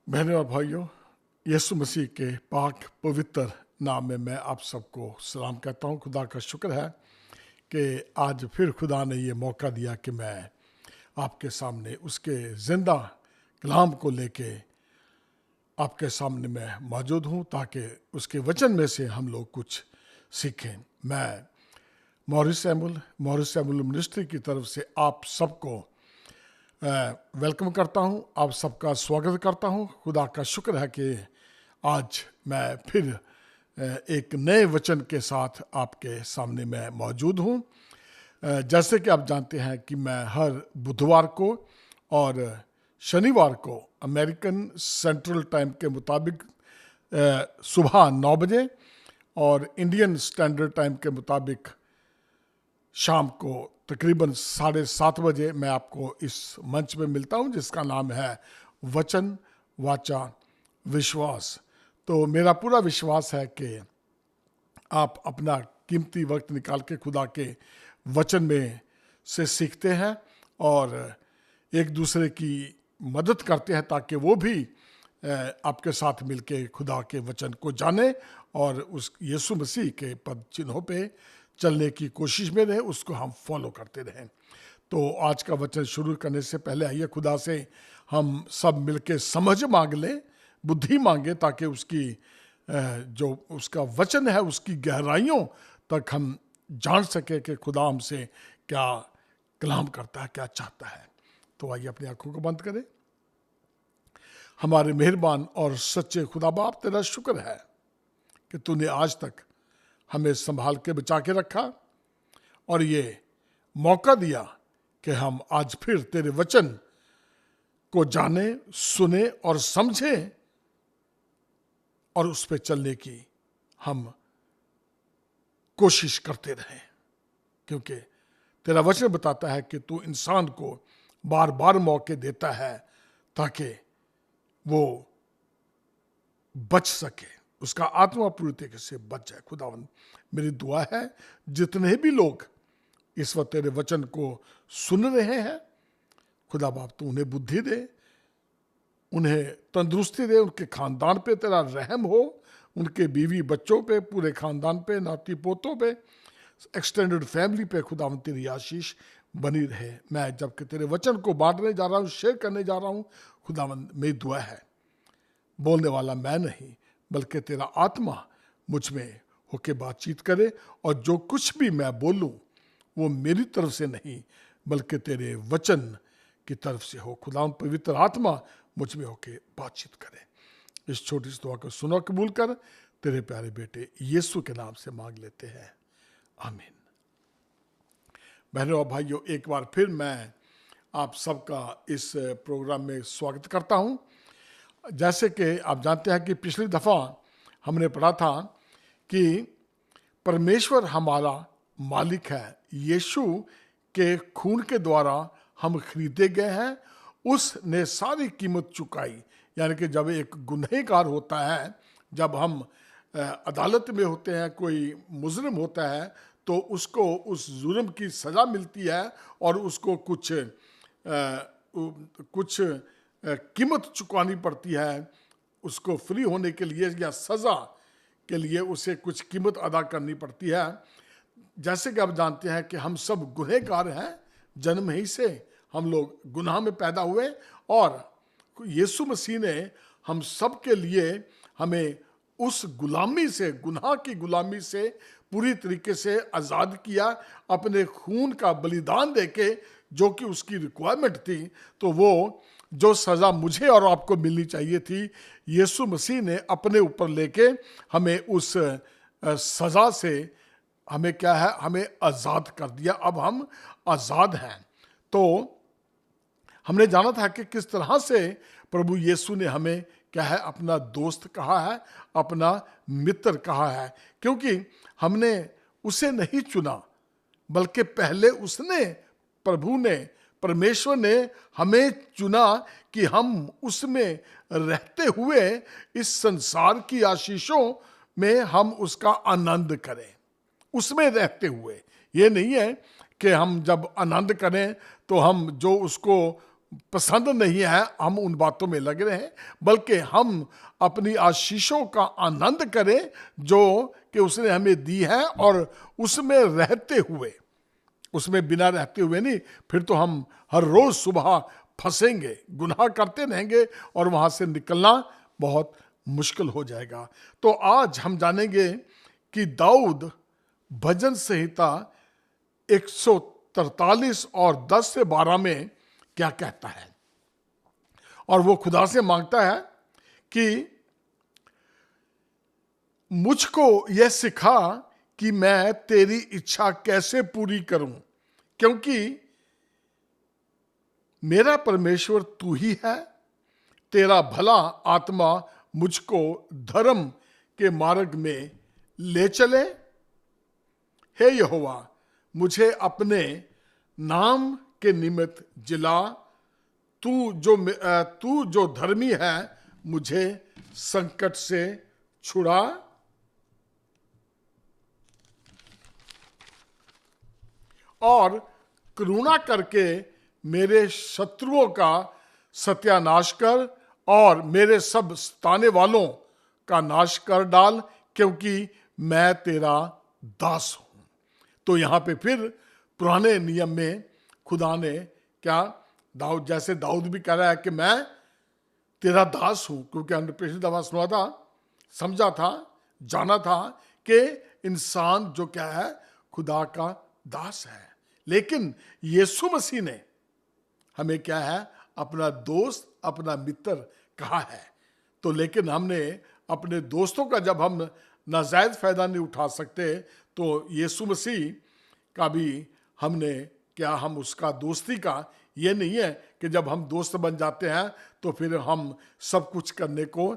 बहनों और भाइयों, यीशु मसीह के पाक पवित्र नाम में मैं आप सबको सलाम कहता हूँ। खुदा का शुक्र है कि आज फिर खुदा ने ये मौका दिया कि मैं आपके सामने उसके ज़िंदा कलाम को लेके आपके सामने मैं मौजूद हूँ, ताकि उसके वचन में से हम लोग कुछ सीखें। मैं मॉरिस सैमुअल मिनिस्ट्री की तरफ से आप सबको वेलकम करता हूं, आप सबका स्वागत करता हूं। खुदा का शुक्र है कि आज मैं फिर एक नए वचन के साथ आपके सामने मैं मौजूद हूं। जैसे कि आप जानते हैं कि मैं हर बुधवार को और शनिवार को अमेरिकन सेंट्रल टाइम के मुताबिक सुबह 9 बजे और इंडियन स्टैंडर्ड टाइम के मुताबिक शाम को तकरीबन 7:30 बजे मैं आपको इस मंच पे मिलता हूं, जिसका नाम है वचन वाचा विश्वास। तो मेरा पूरा विश्वास है कि आप अपना कीमती वक्त निकाल के खुदा के वचन में से सीखते हैं और एक दूसरे की मदद करते हैं, ताकि वो भी आपके साथ मिलके खुदा के वचन को जाने और उस यीशु मसीह के पद चिन्हों पे चलने की कोशिश में रहे, उसको हम फॉलो करते रहें। तो आज का वचन शुरू करने से पहले आइए खुदा से हम सब मिलके समझ मांग लें, बुद्धि मांगे, ताकि उसकी जो उसका वचन है उसकी गहराइयों तक हम जान सके कि खुदा हमसे क्या कलाम करता है, क्या चाहता है। तो आइए अपनी आंखों को बंद करें। हमारे मेहरबान और सच्चे खुदा बाप, तेरा शुक्र है कि तूने आज तक हमें संभाल के बचा के रखा और ये मौका दिया कि हम आज फिर तेरे वचन को जाने, सुने और समझे और उस पर चलने की हम कोशिश करते रहें, क्योंकि तेरा वचन बताता है कि तू इंसान को बार बार मौके देता है ताकि वो बच सके, उसका आत्मा पूरी तरीके से बच जाए। खुदावंद, मेरी दुआ है जितने भी लोग इस वक्त तेरे वचन को सुन रहे हैं, खुदा बाप तू उन्हें बुद्धि दे, उन्हें तंदुरुस्ती दे, उनके खानदान पे तेरा रहम हो, उनके बीवी बच्चों पे, पूरे खानदान पे, नाती पोतों पे, एक्सटेंडेड फैमिली पे खुदावंद तेरी आशीष बनी रहे। मैं जबकि तेरे वचन को बांटने जा रहा हूँ, शेयर करने जा रहा हूँ, खुदावंद मेरी दुआ है बोलने वाला मैं नहीं बल्कि तेरा आत्मा मुझ में होके बातचीत करे, और जो कुछ भी मैं बोलूं वो मेरी तरफ से नहीं बल्कि तेरे वचन की तरफ से हो। खुदा पवित्र आत्मा मुझ में होके बातचीत करे। इस छोटी सी दुआ को सुनो, कबूल कर, तेरे प्यारे बेटे यीशु के नाम से मांग लेते हैं, आमीन। बहनों और भाइयों, एक बार फिर मैं आप सबका इस प्रोग्राम में स्वागत करता हूं। जैसे कि आप जानते हैं कि पिछली दफ़ा हमने पढ़ा था कि परमेश्वर हमारा मालिक है, यीशु के खून के द्वारा हम खरीदे गए हैं, उसने सारी कीमत चुकाई। यानी कि जब एक गुनहगार होता है, जब हम अदालत में होते हैं, कोई मुजरिम होता है, तो उसको उस जुर्म की सज़ा मिलती है और उसको कुछ कीमत चुकानी पड़ती है। उसको फ्री होने के लिए या सज़ा के लिए उसे कुछ कीमत अदा करनी पड़ती है। जैसे कि आप जानते हैं कि हम सब गुनहगार हैं, जन्म ही से हम लोग गुनाह में पैदा हुए, और यीशु मसीह ने हम सब के लिए हमें उस गुलामी से, गुनाह की गुलामी से पूरी तरीके से आज़ाद किया, अपने खून का बलिदान देके, जो कि उसकी रिक्वायरमेंट थी। तो वो जो सज़ा मुझे और आपको मिलनी चाहिए थी, यीशु मसीह ने अपने ऊपर लेके हमें उस सज़ा से हमें क्या है, हमें आज़ाद कर दिया। अब हम आज़ाद हैं। तो हमने जाना था कि किस तरह से प्रभु यीशु ने हमें क्या है, अपना दोस्त कहा है, अपना मित्र कहा है, क्योंकि हमने उसे नहीं चुना बल्कि पहले उसने, प्रभु ने, परमेश्वर ने हमें चुना कि हम उसमें रहते हुए इस संसार की आशीषों में हम उसका आनंद करें। उसमें रहते हुए, ये नहीं है कि हम जब आनंद करें तो हम जो उसको पसंद नहीं है हम उन बातों में लग रहे हैं, बल्कि हम अपनी आशीषों का आनंद करें जो कि उसने हमें दी है, और उसमें रहते हुए, उसमें बिना रहते हुए नहीं, फिर तो हम हर रोज सुबह फंसेंगे, गुनाह करते रहेंगे और वहां से निकलना बहुत मुश्किल हो जाएगा। तो आज हम जानेंगे कि दाऊद भजन संहिता 143 और 10 से 12 में क्या कहता है। और वो खुदा से मांगता है कि मुझको यह सिखा कि मैं तेरी इच्छा कैसे पूरी करूं, क्योंकि मेरा परमेश्वर तू ही है। तेरा भला आत्मा मुझको धर्म के मार्ग में ले चले। हे यहोवा, मुझे अपने नाम के निमित्त जिला। तू जो धर्मी है मुझे संकट से छुड़ा। और करुणा करके मेरे शत्रुओं का सत्यानाश कर और मेरे सब सताने वालों का नाश कर डाल, क्योंकि मैं तेरा दास हूं। तो यहां पे फिर पुराने नियम में खुदा ने क्या, दाऊद जैसे दाऊद भी कह रहा है कि मैं तेरा दास हूं, क्योंकि हमने पिछली दफा सुना था, समझा था, जाना था कि इंसान जो क्या है, खुदा का दास है। लेकिन यीशु मसीह ने हमें क्या है, अपना दोस्त, अपना मित्र कहा है। तो लेकिन हमने अपने दोस्तों का जब हम नाजायज फायदा नहीं उठा सकते, तो यीशु मसीह का भी हमने क्या, हम उसका दोस्ती का, ये नहीं है कि जब हम दोस्त बन जाते हैं तो फिर हम सब कुछ करने को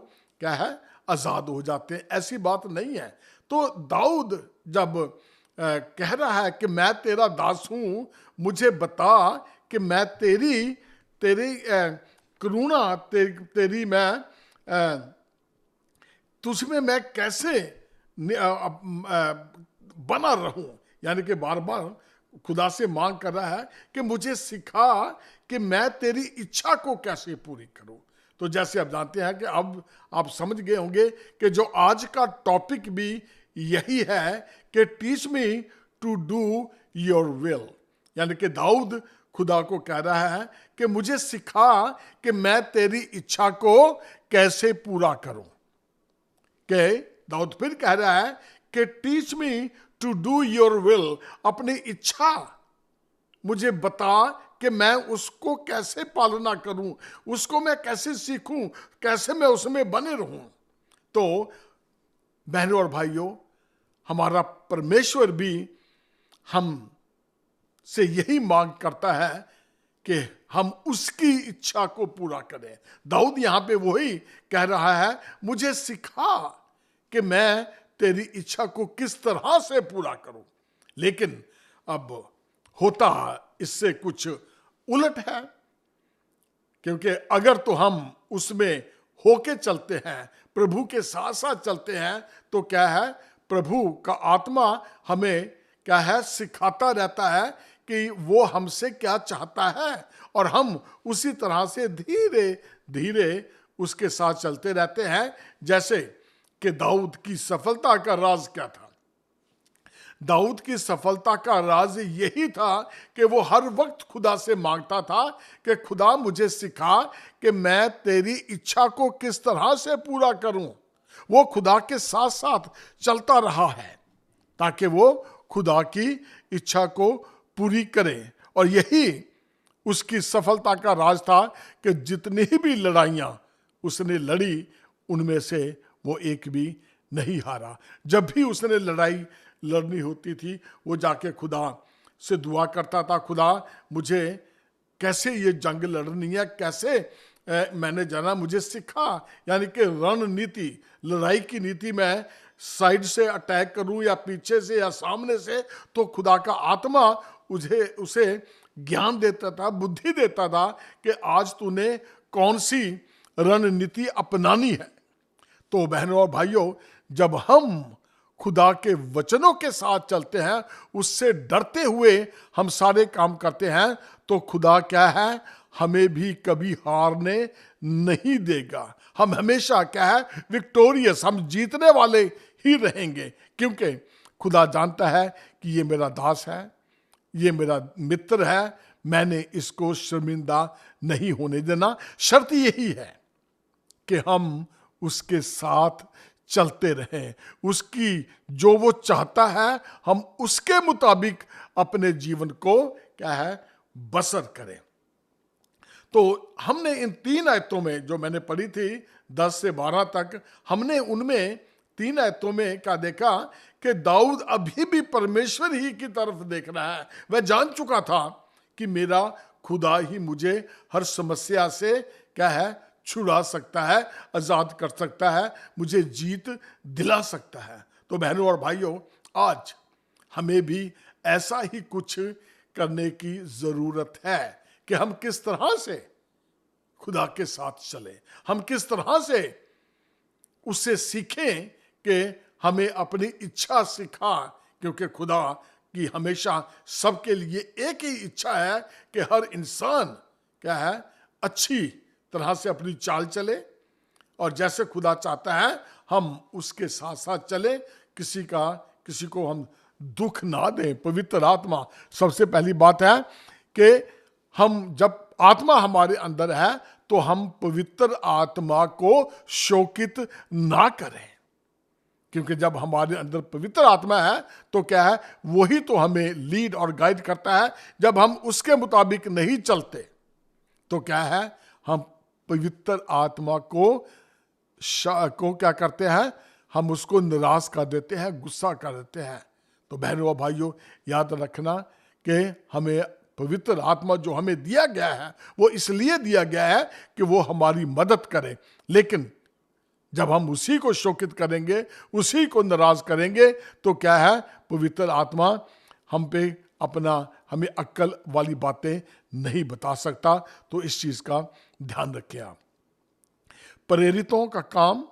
क्या है, आजाद हो जाते हैं। ऐसी बात नहीं है। तो दाऊद जब कह रहा है कि मैं तेरा दास हूं, मुझे बता कि मैं तेरी करुणा, तेरी मैं तुझमें मैं कैसे बना रहूं। यानी कि बार बार खुदा से मांग कर रहा है कि मुझे सिखा कि मैं तेरी इच्छा को कैसे पूरी करूं। तो जैसे आप जानते हैं कि अब आप समझ गए होंगे कि जो आज का टॉपिक भी यही है कि teach me to do your will. यानी कि दाऊद खुदा को कह रहा है कि मुझे सिखा कि मैं तेरी इच्छा को कैसे पूरा करूं। कि दाऊद फिर कह रहा है कि teach me to do your will, अपनी इच्छा मुझे बता कि मैं उसको कैसे पालना करूं, उसको मैं कैसे सीखूं, कैसे मैं उसमें बने रहूं। तो बहनों और भाइयों, हमारा परमेश्वर भी हम से यही मांग करता है कि हम उसकी इच्छा को पूरा करें। दाऊद यहां पे वही कह रहा है, मुझे सिखा कि मैं तेरी इच्छा को किस तरह से पूरा करूं। लेकिन अब होता इससे कुछ उलट है, क्योंकि अगर तो हम उसमें होके चलते हैं, प्रभु के साथ साथ चलते हैं, तो क्या है, प्रभु का आत्मा हमें क्या है, सिखाता रहता है कि वो हमसे क्या चाहता है, और हम उसी तरह से धीरे धीरे उसके साथ चलते रहते हैं। जैसे कि दाऊद की सफलता का राज क्या था? दाऊद की सफलता का राज यही था कि वो हर वक्त खुदा से मांगता था कि खुदा मुझे सिखा कि मैं तेरी इच्छा को किस तरह से पूरा करूं। वो खुदा के साथ साथ चलता रहा है ताकि वो खुदा की इच्छा को पूरी करे। और यही उसकी सफलता का राज था कि जितनी भी लड़ाइयां उसने लड़ी, उनमें से वो एक भी नहीं हारा। जब भी उसने लड़ाई लड़नी होती थी, वो जाके खुदा से दुआ करता था, खुदा मुझे कैसे ये जंग लड़नी है, कैसे मैंने जाना, मुझे सिखा। यानी कि रणनीति, लड़ाई की नीति में साइड से अटैक करूं या पीछे से या सामने से, तो खुदा का आत्मा उसे ज्ञान देता था, बुद्धि देता था कि आज तूने कौन सी रणनीति अपनानी है। तो बहनों और भाइयों, जब हम खुदा के वचनों के साथ चलते हैं, उससे डरते हुए हम सारे काम करते हैं, तो खुदा क्या है, हमें भी कभी हारने नहीं देगा। हम हमेशा क्या है, विक्टोरियस, हम जीतने वाले ही रहेंगे, क्योंकि खुदा जानता है कि ये मेरा दास है, ये मेरा मित्र है, मैंने इसको शर्मिंदा नहीं होने देना। शर्त यही है कि हम उसके साथ चलते रहें, उसकी जो वो चाहता है हम उसके मुताबिक अपने जीवन को क्या है, बसर करें। तो हमने इन 3 आयतों में जो मैंने पढ़ी थी 10 से 12 तक, हमने उनमें 3 आयतों में क्या देखा कि दाऊद अभी भी परमेश्वर ही की तरफ देख रहा है। वह जान चुका था कि मेरा खुदा ही मुझे हर समस्या से क्या है, छुड़ा सकता है, आजाद कर सकता है, मुझे जीत दिला सकता है। तो बहनों और भाइयों, आज हमें भी ऐसा ही कुछ करने की जरूरत है कि हम किस तरह से खुदा के साथ चलें, हम किस तरह से उससे सीखें कि हमें अपनी इच्छा सिखा, क्योंकि खुदा की हमेशा सबके लिए एक ही इच्छा है कि हर इंसान क्या है, अच्छी तरह से अपनी चाल चले, और जैसे खुदा चाहता है हम उसके साथ साथ चले, किसी को हम दुख ना दें। पवित्र आत्मा, सबसे पहली बात है कि हम, जब आत्मा हमारे अंदर है तो हम पवित्र आत्मा को शोकित ना करें, क्योंकि जब हमारे अंदर पवित्र आत्मा है तो क्या है, वही तो हमें लीड और गाइड करता है। जब हम उसके मुताबिक नहीं चलते तो क्या है, हम पवित्र आत्मा को क्या करते हैं, हम उसको निराश कर देते हैं, गुस्सा कर देते हैं। तो बहनों और भाइयों, याद रखना कि हमें पवित्र आत्मा जो हमें दिया गया है वो इसलिए दिया गया है कि वो हमारी मदद करे, लेकिन जब हम उसी को शोकित करेंगे, उसी को नाराज करेंगे, तो क्या है, पवित्र आत्मा हम पे हमें अक्ल वाली बातें नहीं बता सकता। तो इस चीज का ध्यान रखें आप। प्रेरितों का काम,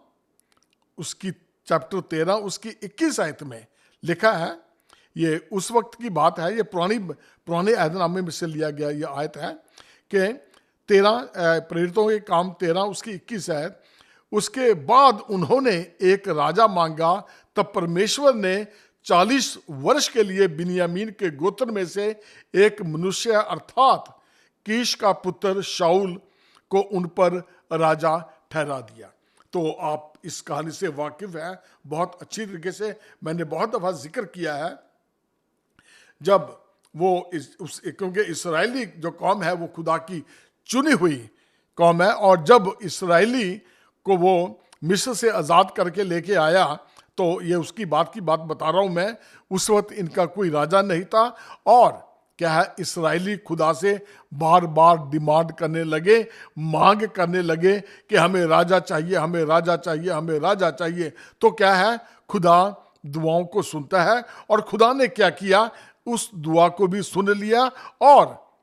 उसकी चैप्टर 13 उसकी 21 आयत में लिखा है। ये उस वक्त की बात है, ये पुराने अहदनामे में से लिया गया ये आयत है कि 13 प्रेरितों के काम 13 उसकी 21 आयत। उसके बाद उन्होंने एक राजा मांगा, तब परमेश्वर ने 40 वर्ष के लिए बिन्यामीन के गोत्र में से एक मनुष्य अर्थात कीश का पुत्र शाऊल को उन पर राजा ठहरा दिया। तो आप इस कहानी से वाकिफ है बहुत अच्छी तरीके से, मैंने बहुत दफा जिक्र किया है। जब वो क्योंकि इसराइली जो कौम है वो खुदा की चुनी हुई कौम है, और जब इसराइली को वो मिस्र से आज़ाद करके लेके आया, तो ये उसकी बात बता रहा हूँ मैं। उस वक्त इनका कोई राजा नहीं था, और क्या है, इसराइली खुदा से बार बार डिमांड करने लगे, मांग करने लगे कि हमें राजा चाहिए, हमें राजा चाहिए, हमें राजा चाहिए। तो क्या है, खुदा दुआओं को सुनता है, और खुदा ने क्या किया, उस दुआ को भी सुन लिया, और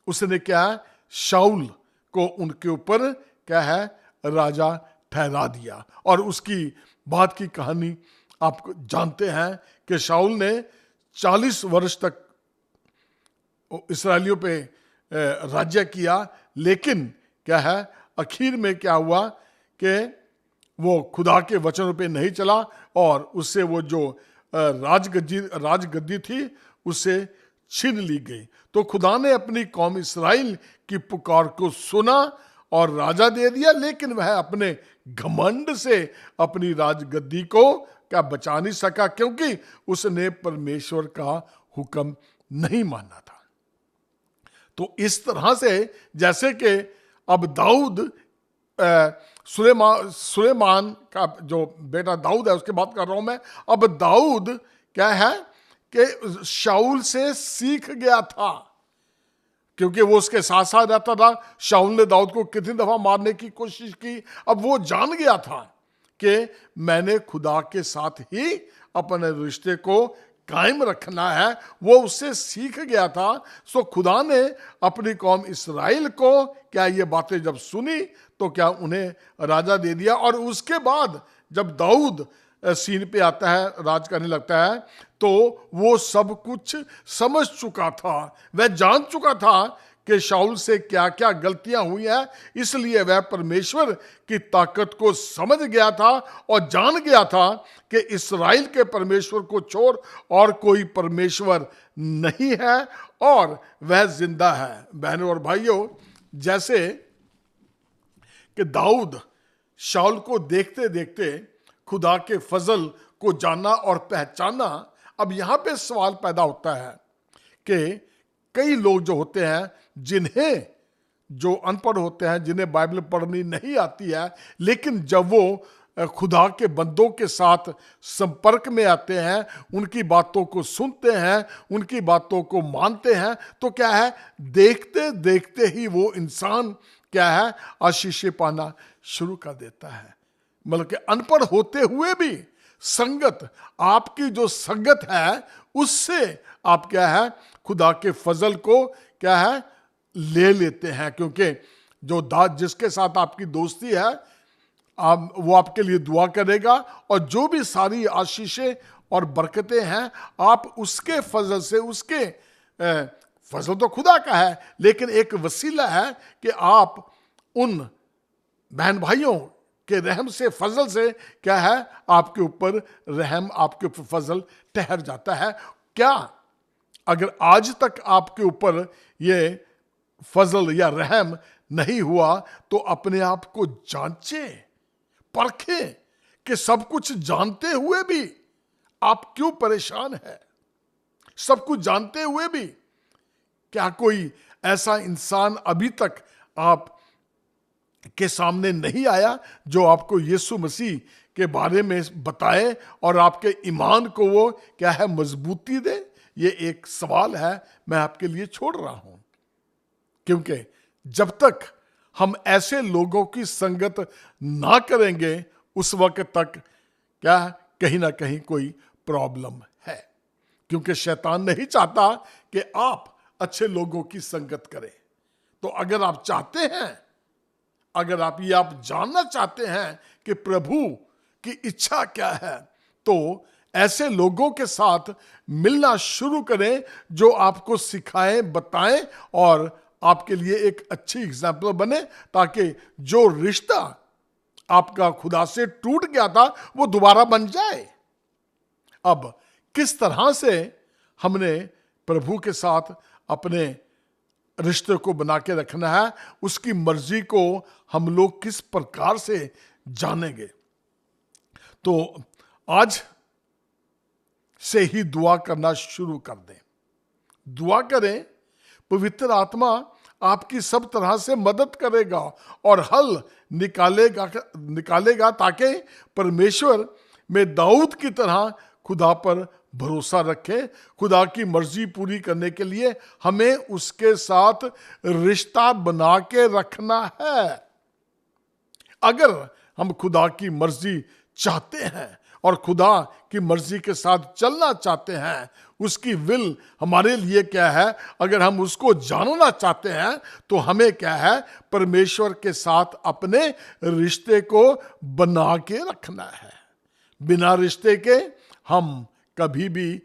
उसने क्या है, शाऊल को उनके ऊपर क्या है, राजा ठहरा दिया। और उसकी बाद की कहानी आप जानते हैं कि शाऊल ने 40 वर्ष तक इसराइलियों पे राज्य किया, लेकिन क्या है, आखिर में क्या हुआ कि वो खुदा के वचनों पे नहीं चला, और उससे वो जो राजगद्दी थी उससे छीन ली गई। तो खुदा ने अपनी कौम इसराइल की पुकार को सुना और राजा दे दिया, लेकिन वह अपने घमंड से अपनी राजगद्दी को क्या बचा नहीं सका, क्योंकि उसने परमेश्वर का हुक्म नहीं माना था। तो इस तरह से, जैसे कि अब दाऊद, सुलेमान का जो बेटा दाऊद है उसकी बात कर रहा हूं मैं। अब दाऊद क्या है कि शाऊल से सीख गया था, क्योंकि वो उसके साथ साथ रहता था। शाऊल ने दाऊद को कितनी दफा मारने की कोशिश की, अब वो जान गया था कि मैंने खुदा के साथ ही अपने रिश्ते को कायम रखना है। वो उससे सीख गया था। सो खुदा ने अपनी कौम इसराइल को क्या ये बातें जब सुनी तो क्या उन्हें राजा दे दिया, और उसके बाद जब दाऊद सीन पे आता है, राज करने लगता है, तो वो सब कुछ समझ चुका था। वह जान चुका था कि शाऊल से क्या क्या गलतियां हुई हैं, इसलिए वह परमेश्वर की ताकत को समझ गया था और जान गया था कि इस्राएल के परमेश्वर को छोड़ और कोई परमेश्वर नहीं है और वह जिंदा है। बहनों और भाइयों, जैसे कि दाऊद शाऊल को देखते देखते खुदा के फजल को जाना और पहचाना, अब यहां पे सवाल पैदा होता है कि कई लोग जो होते हैं, जिन्हें जो अनपढ़ होते हैं, जिन्हें बाइबल पढ़नी नहीं आती है, लेकिन जब वो खुदा के बंदों के साथ संपर्क में आते हैं, उनकी बातों को सुनते हैं, उनकी बातों को मानते हैं, तो क्या है, देखते देखते ही वो इंसान क्या है, आशीषें पाना शुरू कर देता है। मतलब कि अनपढ़ होते हुए भी संगत, आपकी जो संगत है, उससे आप क्या है, खुदा के फजल को क्या है, ले लेते हैं। क्योंकि जो जिसके साथ आपकी दोस्ती है, वो आपके लिए दुआ करेगा और जो भी सारी आशीषें और बरकतें हैं, आप उसके फजल से, उसके फजल तो खुदा का है, लेकिन एक वसीला है कि आप उन बहन भाइयों के रहम से, फजल से क्या है, आपके ऊपर रहम, आपके ऊपर फजल ठहर जाता है। क्या अगर आज तक आपके ऊपर ये फजल या रहम नहीं हुआ, तो अपने आप को जांचें, परखें कि सब कुछ जानते हुए भी आप क्यों परेशान है। सब कुछ जानते हुए भी क्या कोई ऐसा इंसान अभी तक आप के सामने नहीं आया जो आपको यीशु मसीह के बारे में बताए और आपके ईमान को वो क्या है, मजबूती दे। ये एक सवाल है, मैं आपके लिए छोड़ रहा हूं, क्योंकि जब तक हम ऐसे लोगों की संगत ना करेंगे, उस वक्त तक क्या, कहीं ना कहीं कोई प्रॉब्लम है। क्योंकि शैतान नहीं चाहता कि आप अच्छे लोगों की संगत करें। तो अगर आप चाहते हैं, अगर आप जानना चाहते हैं कि प्रभु की इच्छा क्या है, तो ऐसे लोगों के साथ मिलना शुरू करें जो आपको सिखाएं, बताएं और आपके लिए एक अच्छी एग्जाम्पल बने, ताकि जो रिश्ता आपका खुदा से टूट गया था वो दोबारा बन जाए। अब किस तरह से हमने प्रभु के साथ अपने रिश्ते को बना के रखना है, उसकी मर्जी को हम लोग किस प्रकार से जानेंगे। तो आज से ही दुआ करना शुरू कर दें, दुआ करें, पवित्र आत्मा आपकी सब तरह से मदद करेगा और हल निकालेगा ताकि परमेश्वर में दाऊद की तरह खुदा पर भरोसा रखें। खुदा की मर्जी पूरी करने के लिए हमें उसके साथ रिश्ता बना के रखना है। अगर हम खुदा की मर्जी चाहते हैं और खुदा की मर्जी के साथ चलना चाहते हैं, उसकी विल हमारे लिए क्या है, अगर हम उसको जानना चाहते हैं, तो हमें क्या है, परमेश्वर के साथ अपने रिश्ते को बना के रखना है। बिना रिश्ते के हम कभी भी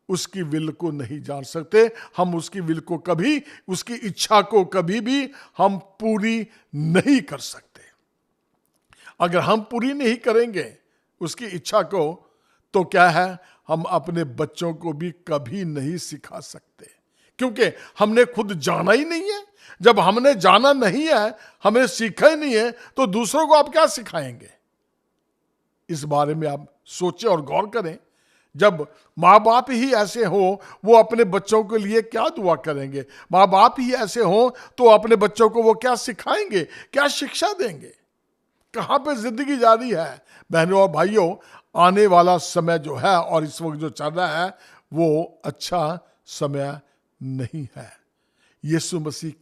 उसकी विल को नहीं जान सकते। हम उसकी विल को कभी, उसकी इच्छा को कभी भी हम पूरी नहीं कर सकते। अगर हम पूरी नहीं करेंगे उसकी इच्छा को, तो क्या है, हम अपने बच्चों को भी कभी नहीं सिखा सकते, क्योंकि हमने खुद जाना ही नहीं है। जब हमने जाना नहीं है, हमने सीखा ही नहीं है, तो दूसरों को आप क्या सिखाएंगे। इस बारे में आप सोचें और गौर करें। जब माँ बाप ही ऐसे हो, वो अपने बच्चों के लिए क्या दुआ करेंगे। माँ बाप ही ऐसे हो तो अपने बच्चों को वो क्या सिखाएंगे, क्या शिक्षा देंगे। कहाँ पे जिंदगी जा रही है। बहनों और भाइयों, आने वाला समय जो है और इस वक्त जो चल रहा है, वो अच्छा समय नहीं है। यीशु मसीह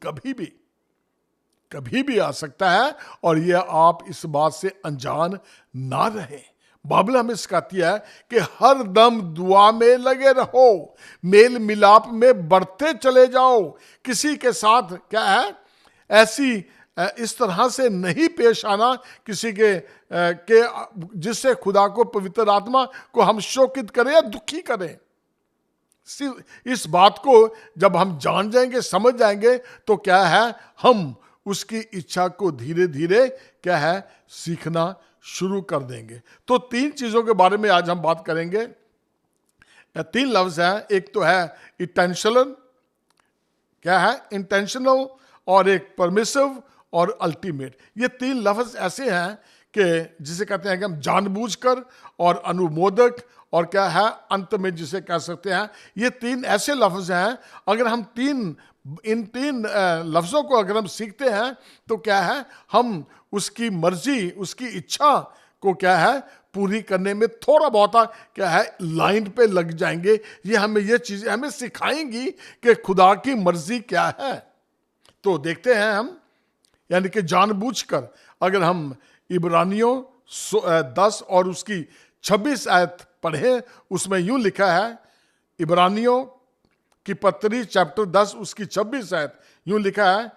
कभी भी आ सकता है और ये आप इस बात से अनजान ना रहें। बाइबल हमें सिखाती है कि हर दम दुआ में लगे रहो, मेल मिलाप में बढ़ते चले जाओ। किसी के साथ क्या है, ऐसी इस तरह से नहीं पेश आना किसी के जिससे खुदा को, पवित्र आत्मा को हम शोकित करें या दुखी करें। इस बात को जब हम जान जाएंगे, समझ जाएंगे, तो क्या है, हम उसकी इच्छा को धीरे धीरे क्या है, सीखना शुरू कर देंगे। तो 3 चीजों के बारे में आज हम बात करेंगे। 3 लफ्ज हैं, एक तो है इंटेंशनल, क्या है, इंटेंशनल, और एक परमिसिव और अल्टीमेट। ये 3 लफ्ज ऐसे हैं कि जिसे कहते हैं कि हम जानबूझकर, और अनुमोदक, और क्या है अंत में जिसे कह सकते हैं। ये 3 ऐसे लफ्ज हैं, अगर हम इन 3 लफ्जों को अगर हम सीखते हैं तो क्या है, हम उसकी मर्जी, उसकी इच्छा को क्या है पूरी करने में थोड़ा बहुत क्या है लाइन पे लग जाएंगे। ये चीजें हमें सिखाएंगी कि खुदा की मर्जी क्या है। तो देखते हैं हम, यानी कि जानबूझकर अगर हम इब्रानियों 10 और उसकी 26 आयत पढ़े, उसमें यूं लिखा है, इब्रानियों की पत्री चैप्टर 10 उसकी 26 आयत यूं लिखा है,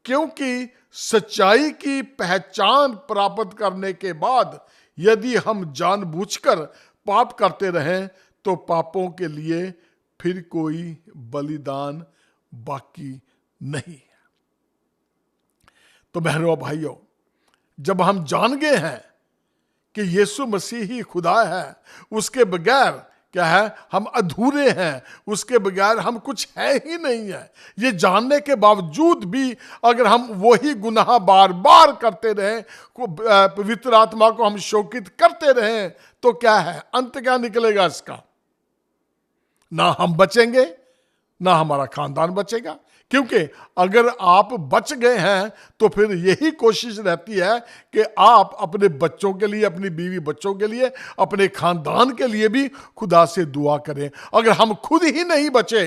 क्योंकि सच्चाई की पहचान प्राप्त करने के बाद यदि हम जानबूझकर पाप करते रहें तो पापों के लिए फिर कोई बलिदान बाकी नहीं है। तो बहनों भाइयों, जब हम जान गए हैं कि यीशु मसीह ही खुदा है, उसके बगैर क्या है हम अधूरे हैं, उसके बगैर हम कुछ है ही नहीं है, ये जानने के बावजूद भी अगर हम वही गुनाह बार बार करते रहें, पवित्र आत्मा को हम शोकित करते रहें, तो क्या है, अंत क्या निकलेगा इसका? ना हम बचेंगे, ना हमारा खानदान बचेगा। क्योंकि अगर आप बच गए हैं तो फिर यही कोशिश रहती है कि आप अपने बच्चों के लिए, अपनी बीवी बच्चों के लिए, अपने खानदान के लिए भी खुदा से दुआ करें। अगर हम खुद ही नहीं बचे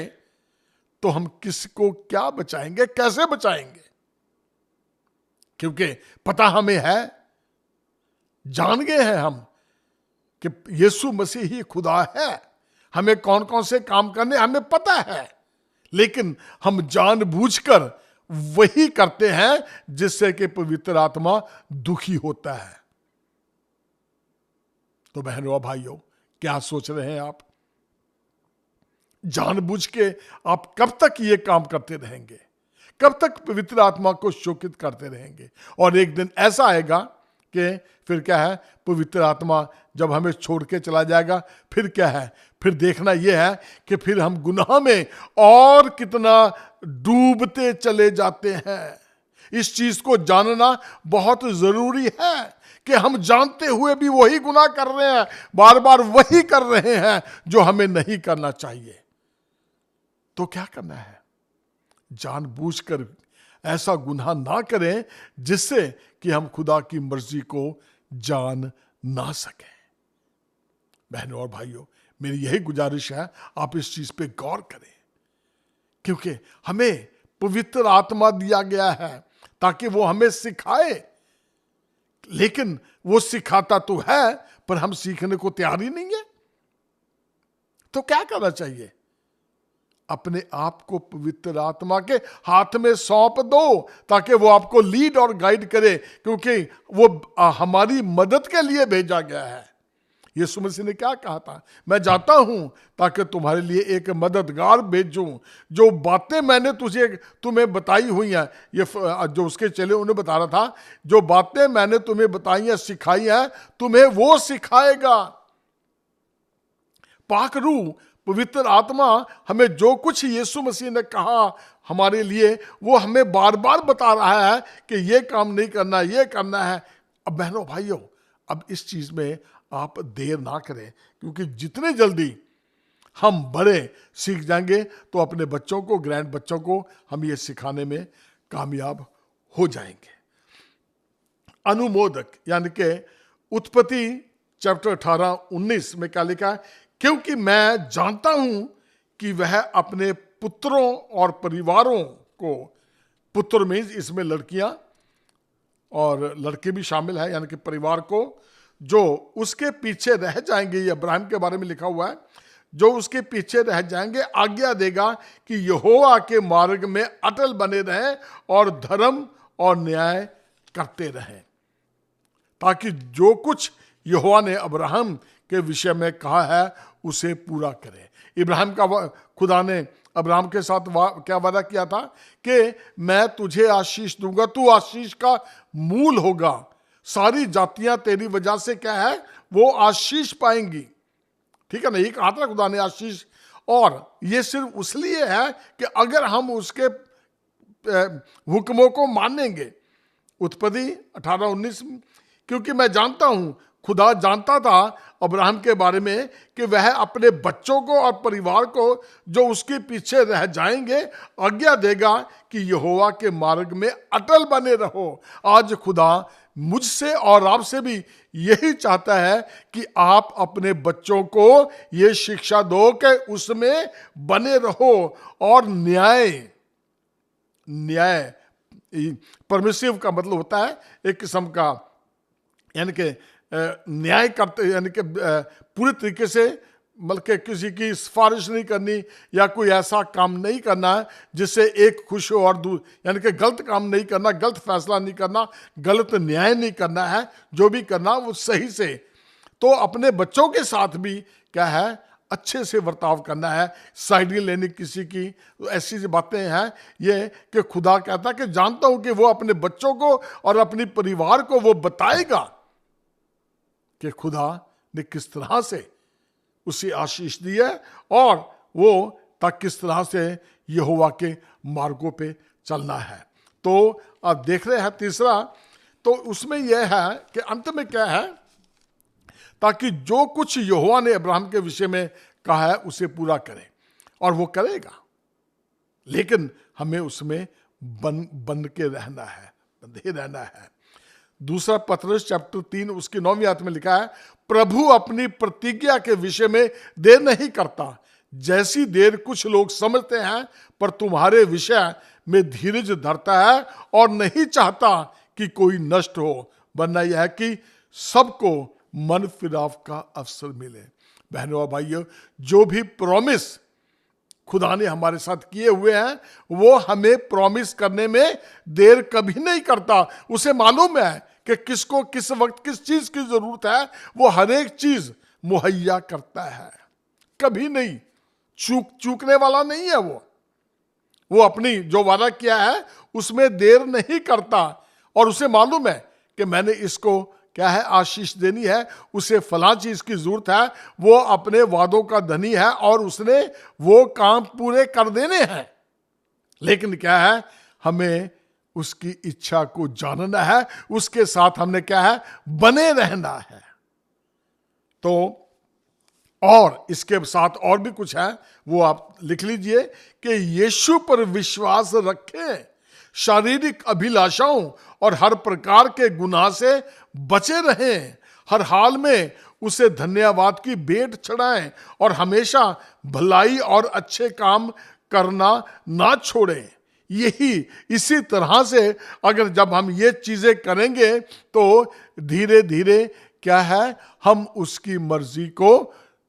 तो हम किसको क्या बचाएंगे, कैसे बचाएंगे? क्योंकि पता हमें है, जान गए हैं हम कि यीशु मसीह ही खुदा है, हमें कौन कौन से काम करने हमें पता है, लेकिन हम जानबूझकर वही करते हैं जिससे कि पवित्र आत्मा दुखी होता है। तो बहनों भाइयों, क्या सोच रहे हैं आप? जानबूझ के आप कब तक ये काम करते रहेंगे? कब तक पवित्र आत्मा को शोकित करते रहेंगे? और एक दिन ऐसा आएगा कि फिर क्या है, पवित्र आत्मा जब हमें छोड़ के चला जाएगा, फिर क्या है, फिर देखना यह है कि फिर हम गुनाह में और कितना डूबते चले जाते हैं। इस चीज को जानना बहुत जरूरी है कि हम जानते हुए भी वही गुनाह कर रहे हैं, बार बार वही कर रहे हैं जो हमें नहीं करना चाहिए। तो क्या करना है? जानबूझकर ऐसा गुनाह ना करें जिससे कि हम खुदा की मर्जी को जान ना सकें। बहनों और भाइयों, मेरी यही गुजारिश है, आप इस चीज पे गौर करें, क्योंकि हमें पवित्र आत्मा दिया गया है ताकि वो हमें सिखाए, लेकिन वो सिखाता तो है पर हम सीखने को तैयार ही नहीं है। तो क्या करना चाहिए? अपने आप को पवित्र आत्मा के हाथ में सौंप दो ताकि वो आपको लीड और गाइड करे, क्योंकि वो हमारी मदद के लिए भेजा गया है। यीशु मसीह ने क्या कहा था? मैं जाता हूं ताकि तुम्हारे लिए एक मददगार भेजूं। जो बातें मैंने तुम्हें बताई हुई हैं, ये जो उसके चेले उन्हें बता रहा था, जो बातें मैंने तुम्हें बताई हैं, सिखाई हैं, तुम्हें वो सिखाएगा। पाक रूह, पवित्र आत्मा हमें जो कुछ यीशु मसीह ने कहा हमारे लिए, वो हमें बार बार बता रहा है कि ये काम नहीं करना, ये करना है। अब बहनों भाइयों, अब इस चीज में आप देर ना करें, क्योंकि जितने जल्दी हम बड़े सीख जाएंगे तो अपने बच्चों को, ग्रैंड बच्चों को हम ये सिखाने में कामयाब हो जाएंगे। अनुमोदक, यानी कि उत्पत्ति चैप्टर 18-19 में क्या लिखा है? क्योंकि मैं जानता हूं कि वह अपने पुत्रों और परिवारों को, पुत्र मीन्स इसमें लड़कियां और लड़के भी शामिल है, यानी कि परिवार को, जो उसके पीछे रह जाएंगे, ये अब्राहम के बारे में लिखा हुआ है, जो उसके पीछे रह जाएंगे, आज्ञा देगा कि यहोवा के मार्ग में अटल बने रहें और धर्म और न्याय करते रहें, ताकि जो कुछ यहोवा ने अब्राहम के विषय में कहा है उसे पूरा करें। इब्राहिम का खुदा ने अब्राहम के साथ क्या वादा किया था कि मैं तुझे आशीष दूंगा, तू आशीष का मूल होगा, सारी जातियां तेरी वजह से क्या है वो आशीष पाएंगी। ठीक है ना, ये कहा था खुदा ने आशीष। और ये सिर्फ इसलिए है कि अगर हम उसके हुक्मों को मानेंगे। उत्पत्ति 18:19, क्योंकि मैं जानता हूं, खुदा जानता था अब्राहम के बारे में कि वह अपने बच्चों को और परिवार को जो उसके पीछे रह जाएंगे आज्ञा देगा कि यहोवा के मार्ग में अटल बने रहो। आज खुदा मुझसे और आपसे भी यही चाहता है कि आप अपने बच्चों को ये शिक्षा दो कि उसमें बने रहो। और न्याय परमिसिव का मतलब होता है एक किस्म का, यानी कि न्याय करते, यानी कि पूरे तरीके से मतलब कि किसी की सिफारिश नहीं करनी या कोई ऐसा काम नहीं करना है जिससे एक खुश हो और यानी कि गलत काम नहीं करना, गलत फैसला नहीं करना, गलत न्याय नहीं करना है, जो भी करना वो सही से। तो अपने बच्चों के साथ भी क्या है अच्छे से बर्ताव करना है, साइड लेने किसी की, तो ऐसी सी बातें हैं ये कि खुदा कहता है कि जानता हूं कि वो अपने बच्चों को और अपने परिवार को वो बताएगा कि खुदा ने किस तरह से उसे आशीष दी है और वो तक किस तरह से यहोवा के मार्गों पे चलना है। तो आप देख रहे हैं तीसरा, तो उसमें यह है कि अंत में क्या है, ताकि जो कुछ यहोवा ने अब्राहम के विषय में कहा है उसे पूरा करे, और वो करेगा, लेकिन हमें उसमें बन के रहना है, बंधे रहना है। दूसरा पतरस चैप्टर 3 उसकी 9वीं आयत में लिखा है, प्रभु अपनी प्रतिज्ञा के विषय में देर नहीं करता जैसी देर कुछ लोग समझते हैं, पर तुम्हारे विषय में धीरज धरता है और नहीं चाहता कि कोई नष्ट हो, वरना यह है कि सबको मन फिराव का अवसर मिले। बहनों और भाइयों, जो भी प्रॉमिस खुदा ने हमारे साथ किए हुए हैं वो हमें प्रॉमिस करने में देर कभी नहीं करता। उसे मालूम है कि किसको किस वक्त किस चीज की जरूरत है, वो हर एक चीज मुहैया करता है, कभी नहीं चूकने वाला नहीं है। वो अपनी जो वादा किया है उसमें देर नहीं करता, और उसे मालूम है कि मैंने इसको क्या है आशीष देनी है, उसे फलां चीज की जरूरत है, वो अपने वादों का धनी है और उसने वो काम पूरे कर देने हैं। लेकिन क्या है, हमें उसकी इच्छा को जानना है, उसके साथ हमने क्या है बने रहना है। तो और इसके साथ और भी कुछ है, वो आप लिख लीजिए कि यीशु पर विश्वास रखें, शारीरिक अभिलाषाओं और हर प्रकार के गुनाह से बचे रहें, हर हाल में उसे धन्यवाद की भेंट चढ़ाएं और हमेशा भलाई और अच्छे काम करना ना छोड़ें। इसी तरह से अगर जब हम ये चीजें करेंगे तो धीरे धीरे क्या है हम उसकी मर्जी को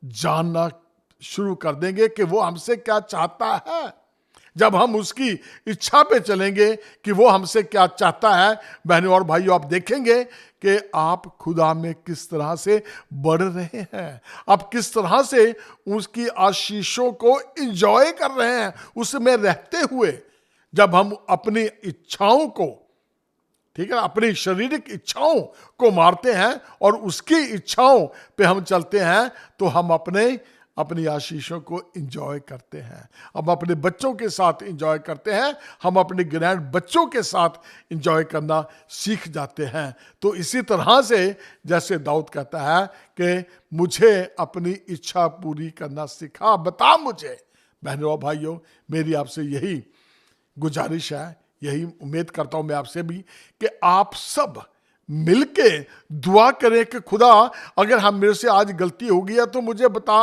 जानना शुरू कर देंगे कि वो हमसे क्या चाहता है। जब हम उसकी इच्छा पे चलेंगे कि वो हमसे क्या चाहता है, बहनों और भाइयों, आप देखेंगे कि आप खुदा में किस तरह से बढ़ रहे हैं, आप किस तरह से उसकी आशीषों को एंजॉय कर रहे हैं उसमें रहते हुए। जब हम अपनी इच्छाओं को, ठीक है, अपनी शारीरिक इच्छाओं को मारते हैं और उसकी इच्छाओं पे हम चलते हैं, तो हम अपनी आशीषों को एंजॉय करते हैं। हम अपने बच्चों के साथ एंजॉय करते हैं, हम अपने ग्रैंड बच्चों के साथ एंजॉय करना सीख जाते हैं। तो इसी तरह से जैसे दाऊद कहता है कि मुझे अपनी इच्छा पूरी करना सिखा, बता मुझे। बहनों और भाइयों, मेरी आपसे यही गुजारिश है, यही उम्मीद करता हूं मैं आपसे भी, कि आप सब मिलके दुआ करें कि खुदा अगर हम मेरे से आज गलती हो गई है तो मुझे बता,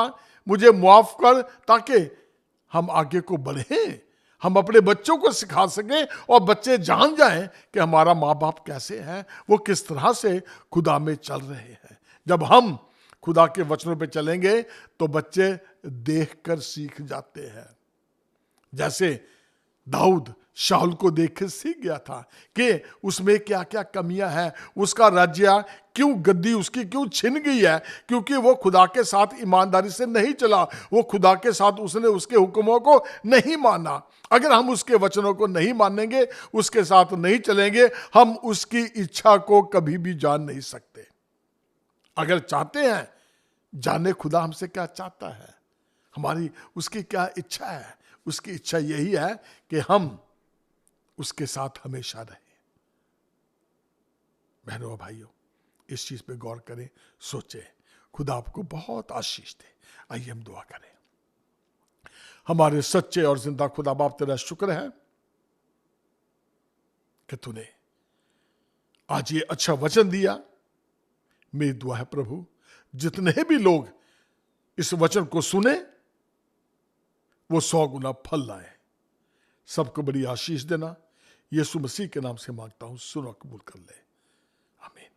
मुझे माफ कर, ताकि हम आगे को बढ़ें, हम अपने बच्चों को सिखा सकें और बच्चे जान जाएं कि हमारा माँ बाप कैसे हैं, वो किस तरह से खुदा में चल रहे हैं। जब हम खुदा के वचनों पे चलेंगे तो बच्चे देखकर सीख जाते हैं। जैसे दाऊद शाऊल को देख के सीख गया था कि उसमें क्या क्या कमियां हैं, उसका राज्य क्यों, गद्दी उसकी क्यों छिन गई है, क्योंकि वो खुदा के साथ ईमानदारी से नहीं चला, वो खुदा के साथ उसने उसके हुक्मों को नहीं माना। अगर हम उसके वचनों को नहीं मानेंगे, उसके साथ नहीं चलेंगे, हम उसकी इच्छा को कभी भी जान नहीं सकते। अगर चाहते हैं जाने खुदा हमसे क्या चाहता है, हमारी उसकी क्या इच्छा है, उसकी इच्छा यही है कि हम उसके साथ हमेशा रहें। बहनों और भाइयों, इस चीज पे गौर करें, सोचें। खुदा आपको बहुत आशीष दे। आइए हम दुआ करें। हमारे सच्चे और जिंदा खुदा बाप, तेरा शुक्र है कि तूने आज ये अच्छा वचन दिया। मेरी दुआ है प्रभु, जितने भी लोग इस वचन को सुने वो 100 गुना फल लाए। सबको बड़ी आशीष देना। यीशु मसीह के नाम से मांगता हूं, सुनो, कबूल कर ले। आमीन।